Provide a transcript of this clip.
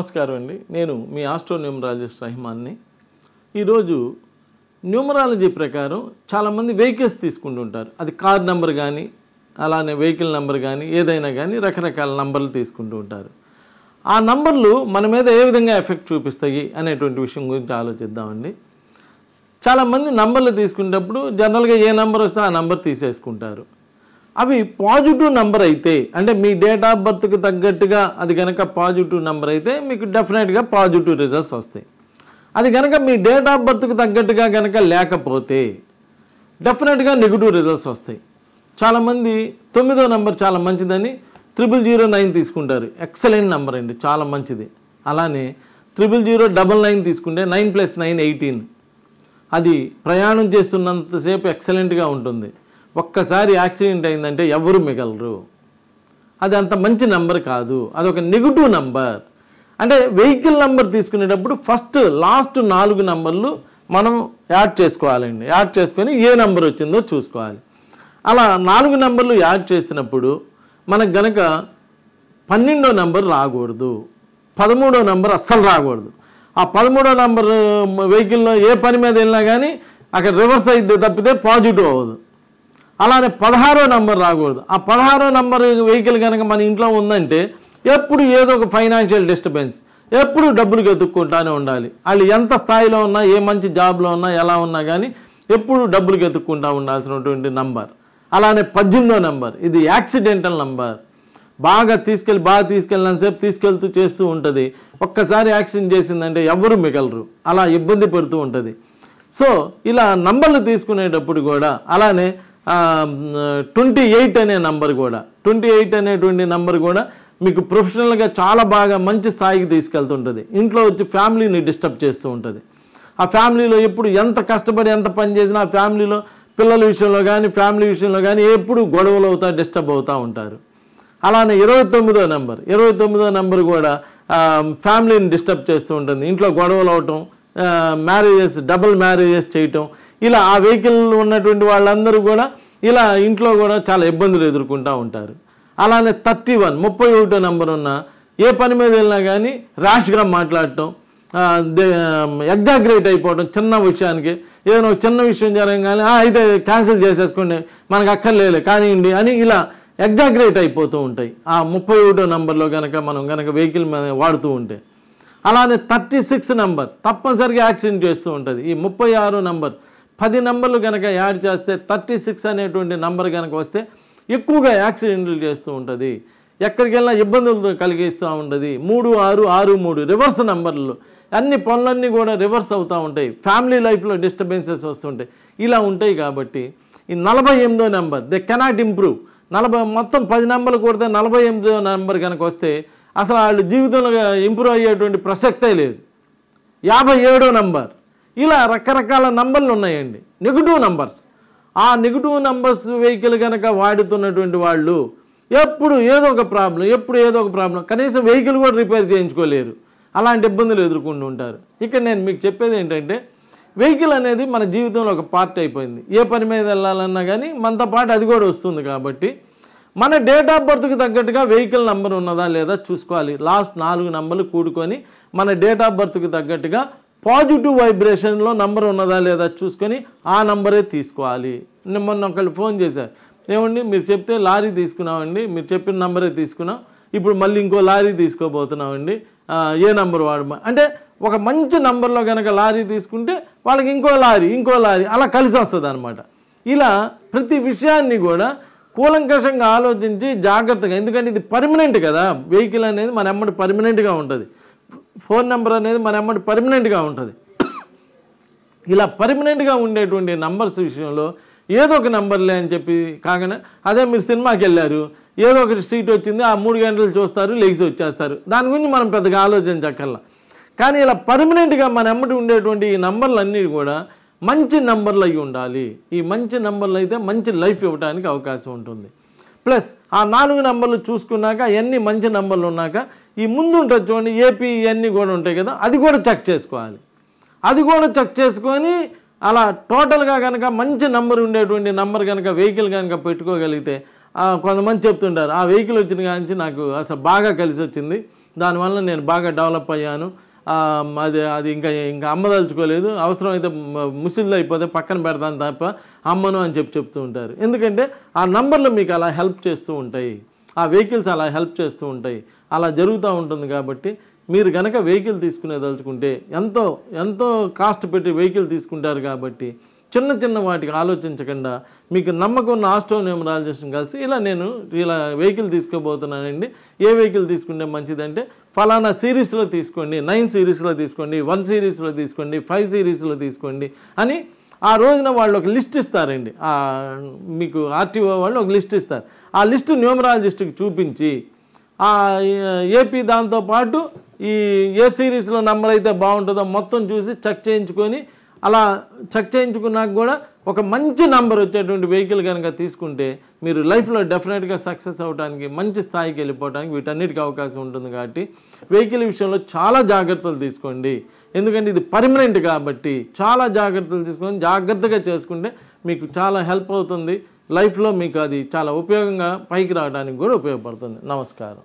నమస్కారం అండి. నేను మీ ఆస్ట్రో న్యూమరాలజిస్ట్ రహిమాన్ని. ఈరోజు న్యూమరాలజీ ప్రకారం చాలామంది వెహికల్స్ తీసుకుంటుంటారు. అది కార్ నెంబర్ కానీ, అలానే వెహికల్ నెంబర్ కానీ, ఏదైనా కానీ రకరకాల నంబర్లు తీసుకుంటూ ఉంటారు. ఆ నంబర్లు మన మీద ఏ విధంగా ఎఫెక్ట్ చూపిస్తాయి అనేటువంటి విషయం గురించి ఆలోచిద్దామండి. చాలామంది నంబర్లు తీసుకునేటప్పుడు జనరల్గా ఏ నెంబర్ వస్తే ఆ నెంబర్ తీసేసుకుంటారు. అవి పాజిటివ్ నెంబర్ అయితే, అంటే మీ డేట్ ఆఫ్ బర్త్కి తగ్గట్టుగా అది కనుక పాజిటివ్ నెంబర్ అయితే మీకు డెఫినెట్గా పాజిటివ్ రిజల్ట్స్ వస్తాయి. అది కనుక మీ డేట్ ఆఫ్ బర్త్కి తగ్గట్టుగా కనుక లేకపోతే డెఫినెట్గా నెగిటివ్ రిజల్ట్స్ వస్తాయి. చాలామంది 9వ నెంబర్ చాలా మంచిదని 0009 తీసుకుంటారు. ఎక్సలెంట్ నెంబర్ అండి, చాలా మంచిది. అలానే 0009 తీసుకుంటే 9 + 9 18. అది ప్రయాణం చేస్తున్నంతసేపు ఎక్సలెంట్గా ఉంటుంది. ఒక్కసారి యాక్సిడెంట్ అయిందంటే ఎవరు మిగలరు. అది అంత మంచి నెంబర్ కాదు, అదొక నెగిటివ్ నెంబర్. అంటే వెహికల్ నెంబర్ తీసుకునేటప్పుడు ఫస్ట్ లాస్ట్ 4 నెంబర్లు మనం యాడ్ చేసుకోవాలండి. యాడ్ చేసుకొని ఏ నెంబర్ వచ్చిందో చూసుకోవాలి. అలా 4 నెంబర్లు యాడ్ చేసినప్పుడు మనకు గనక 12వ నెంబర్ రాకూడదు, 13వ నెంబర్ అస్సలు రాకూడదు. ఆ 13వ నెంబర్ వెహికల్లో ఏ పని మీద వెళ్ళినా కానీ అక్కడ రివర్స్ అయితే తప్పితే పాజిటివ్ అవ్వదు. అలానే 16వ నెంబర్ రాకూడదు. ఆ 16వ నెంబర్ వెహికల్ కనుక మన ఇంట్లో ఉందంటే ఎప్పుడు ఏదో ఒక ఫైనాన్షియల్ డిస్టర్బెన్స్, ఎప్పుడు డబ్బులు ఎత్తుక్కుంటానే ఉండాలి. వాళ్ళు ఎంత స్థాయిలో ఉన్నా, ఏ మంచి జాబ్లో ఉన్నా, ఎలా ఉన్నా కానీ ఎప్పుడు డబ్బులు ఎత్తుక్కుంటూ ఉండాల్సినటువంటి నంబర్. అలానే 18వ నెంబర్, ఇది యాక్సిడెంటల్ నెంబర్. బాగా తీసుకెళ్ళినంతసేపు తీసుకెళ్తూ చేస్తూ ఉంటుంది. ఒక్కసారి యాక్సిడెంట్ చేసిందంటే ఎవరు మిగలరు, అలా ఇబ్బంది పడుతూ ఉంటుంది. సో ఇలా నంబర్లు తీసుకునేటప్పుడు కూడా అలానే 28 అనే నంబర్ కూడా, 28 అనేటువంటి నంబర్ కూడా మీకు ప్రొఫెషనల్గా చాలా బాగా మంచి స్థాయికి తీసుకెళ్తుంటుంది. ఇంట్లో వచ్చి ఫ్యామిలీని డిస్టర్బ్ చేస్తూ ఉంటుంది. ఆ ఫ్యామిలీలో ఎప్పుడు ఎంత కష్టపడి ఎంత పని చేసినా ఆ ఫ్యామిలీలో పిల్లల విషయంలో కానీ ఫ్యామిలీ విషయంలో కానీ ఎప్పుడు గొడవలు డిస్టర్బ్ అవుతూ ఉంటారు. అలానే 29వ నెంబర్, 29వ నెంబర్ కూడా ఫ్యామిలీని డిస్టర్బ్ చేస్తూ ఉంటుంది. ఇంట్లో గొడవలు అవటం, మ్యారేజెస్, డబుల్ మ్యారేజెస్ చేయటం, ఇలా ఆ వెహికల్ ఉన్నటువంటి వాళ్ళందరూ కూడా ఇలా ఇంట్లో కూడా చాలా ఇబ్బందులు ఎదుర్కొంటూ ఉంటారు. అలానే 31వ నెంబర్ ఉన్న ఏ పని మీద వెళ్ళినా కానీ ర్యాష్గా మాట్లాడటం, ఎగ్జాగ్రేట్ అయిపోవడం, చిన్న విషయానికి ఏదైనా చిన్న విషయం జరగగానే అయితే క్యాన్సిల్ చేసేసుకోండి, మనకు అక్కర్లేదు కానివ్వండి అని ఇలా ఎగ్జాగ్రేట్ అయిపోతూ ఉంటాయి ఆ 31వ నెంబర్లో కనుక మనం కనుక వెహికల్ వాడుతూ ఉంటే. అలానే 36 నెంబర్ తప్పనిసరిగా యాక్సిడెంట్ చేస్తూ ఉంటుంది. ఈ 36 నెంబర్ 10 నెంబర్లు కనుక యాడ్ చేస్తే 36 అనేటువంటి నెంబర్ కనుక వస్తే ఎక్కువగా యాక్సిడెంట్లు చేస్తూ ఉంటుంది. ఎక్కడికి వెళ్ళినా ఇబ్బందులు కలిగిస్తూ ఉంటుంది. 3, 6, 6, 3 రివర్స్ నెంబర్లు, అన్ని పనులన్నీ కూడా రివర్స్ అవుతూ ఉంటాయి. ఫ్యామిలీ లైఫ్లో డిస్టర్బెన్సెస్ వస్తుంటాయి. ఇలా ఉంటాయి కాబట్టి ఈ 48వ నెంబర్ దే కెనాట్ ఇంప్రూవ్. మొత్తం 10 నెంబర్లు కొడితే 48వ నెంబర్ కనుక వస్తే అసలు వాళ్ళు జీవితంలో ఇంప్రూవ్ అయ్యేటువంటి ప్రసక్తే లేదు. 57వ నెంబర్, ఇలా రకరకాల నంబర్లు ఉన్నాయండి, నెగిటివ్ నంబర్స్. ఆ నెగిటివ్ నంబర్స్ వెహికల్ కనుక వాడుతున్నటువంటి వాళ్ళు ఎప్పుడు ఏదో ఒక ప్రాబ్లం, కనీసం వెహికల్ కూడా రిపేర్ చేయించుకోలేరు. అలాంటి ఇబ్బందులు ఎదుర్కొంటూ ఉంటారు. ఇక్కడ నేను మీకు చెప్పేది ఏంటంటే వెహికల్ అనేది మన జీవితంలో ఒక పార్ట్ అయిపోయింది. ఏ పని మీద వెళ్ళాలన్నా కానీ మనతో పాటు అది కూడా వస్తుంది. కాబట్టి మన డేట్ ఆఫ్ బర్త్కి తగ్గట్టుగా వెహికల్ నెంబర్ ఉన్నదా లేదా చూసుకోవాలి. లాస్ట్ 4 నెంబర్లు కూడుకొని మన డేట్ ఆఫ్ బర్త్కి తగ్గట్టుగా పాజిటివ్ వైబ్రేషన్లో నంబర్ ఉన్నదా లేదా చూసుకొని ఆ నంబరే తీసుకోవాలి. మొన్న ఒకళ్ళు ఫోన్ చేశారు, ఏమండి మీరు చెప్తే లారీ తీసుకున్నామండి, మీరు చెప్పిన నంబరే తీసుకున్నాం, ఇప్పుడు మళ్ళీ ఇంకో లారీ తీసుకోబోతున్నామండి, ఏ నంబర్ వాడమా అంటే ఒక మంచి నంబర్లో కనుక లారీ తీసుకుంటే వాళ్ళకి ఇంకో లారీ అలా కలిసి వస్తుంది అనమాట. ఇలా ప్రతి విషయాన్ని కూడా కూలంకషంగా ఆలోచించి జాగ్రత్తగా, ఎందుకంటే ఇది పర్మనెంట్ కదా, వెహికల్ అనేది మన ఎమ్మటి పర్మనెంట్గా ఉంటుంది, ఫోన్ నెంబర్ అనేది మన ఎమ్మటి పర్మనెంట్గా ఉంటుంది. ఇలా పర్మనెంట్గా ఉండేటువంటి నంబర్స్ విషయంలో ఏదో ఒక నెంబర్లే అని చెప్పి కాగానే, అదే మీరు సినిమాకి వెళ్ళారు, ఏదో ఒక సీట్ వచ్చింది, ఆ 3 గంటలు చూస్తారు, లెగిసి వచ్చేస్తారు, దాని గురించి మనం పెద్దగా ఆలోచించక్కర్లా. కానీ ఇలా పర్మనెంట్గా మన ఎమ్మటి ఉండేటువంటి ఈ నంబర్లు అన్నీ కూడా మంచి నంబర్లు అయి ఉండాలి. ఈ మంచి నంబర్లు అయితే మంచి లైఫ్ ఇవ్వడానికి అవకాశం ఉంటుంది. ప్లస్ ఆ 4 నెంబర్లు చూసుకున్నాక అవన్నీ మంచి నెంబర్లు ఉన్నాక ఈ ముందు ఉంటుంది చూడండి ఏపీ ఇవన్నీ కూడా ఉంటాయి కదా, అది కూడా చెక్ చేసుకోవాలి. అది కూడా చెక్ చేసుకొని అలా టోటల్గా కనుక మంచి నెంబర్ ఉండేటువంటి నెంబర్ కనుక వెహికల్ కనుక పెట్టుకోగలిగితే కొంతమంది చెప్తుంటారు, ఆ వెహికల్ వచ్చిన కాంచి నాకు అసలు బాగా కలిసి వచ్చింది, దానివల్ల నేను బాగా డెవలప్ అయ్యాను, అది అది ఇంకా అమ్మదలుచుకోలేదు, అవసరమైతే ముసిళ్ళు అయిపోతే పక్కన పెడతాను తప్ప అమ్మను అని చెప్తూ ఉంటారు. ఎందుకంటే ఆ నంబర్లు మీకు అలా హెల్ప్ చేస్తూ ఉంటాయి, ఆ వెహికల్స్ అలా హెల్ప్ చేస్తూ ఉంటాయి, అలా జరుగుతూ ఉంటుంది. కాబట్టి మీరు కనుక వెహికల్ తీసుకునేదలుచుకుంటే ఎంతో కాస్ట్ పెట్టి వెహికల్ తీసుకుంటారు. కాబట్టి చిన్న వాటికి ఆలోచించకుండా మీకు నమ్మకం ఉన్న ఆస్ట్రో న్యూమరాలజిస్ట్ని కలిసి నేను వెహికల్ తీసుకోబోతున్నానండి, ఏ వెహికల్ తీసుకుంటే మంచిదంటే ఫలానా సిరీస్లో తీసుకోండి, 9 సిరీస్లో తీసుకోండి, 1 సిరీస్లో తీసుకోండి, 5 సిరీస్లో తీసుకోండి అని ఆ రోజున వాళ్ళు ఒక లిస్ట్ ఇస్తారండి. మీకు ఆర్టీఓ వాళ్ళు ఒక లిస్ట్ ఇస్తారు. ఆ లిస్టు న్యూమరాలజిస్ట్కి చూపించి ఏపీ దాంతోపాటు ఏ సిరీస్లో నెంబర్ అయితే బాగుంటుందో మొత్తం చూసి చెక్ చేయించుకొని, అలా చెక్ చేయించుకున్నాక కూడా ఒక మంచి నెంబర్ వచ్చేటువంటి వెహికల్ కనుక తీసుకుంటే మీరు లైఫ్లో డెఫినెట్గా సక్సెస్ అవ్వడానికి, మంచి స్థాయికి వెళ్ళిపోవడానికి వీటన్నిటికీ అవకాశం ఉంటుంది. కాబట్టి వెహికల్ విషయంలో చాలా జాగ్రత్తలు తీసుకోండి. ఎందుకంటే ఇది పర్మనెంట్ కాబట్టి చాలా జాగ్రత్తలు తీసుకొని జాగ్రత్తగా చేసుకుంటే మీకు చాలా హెల్ప్ అవుతుంది. లైఫ్లో మీకు అది చాలా ఉపయోగంగా పైకి రావడానికి కూడా ఉపయోగపడుతుంది. నమస్కారం.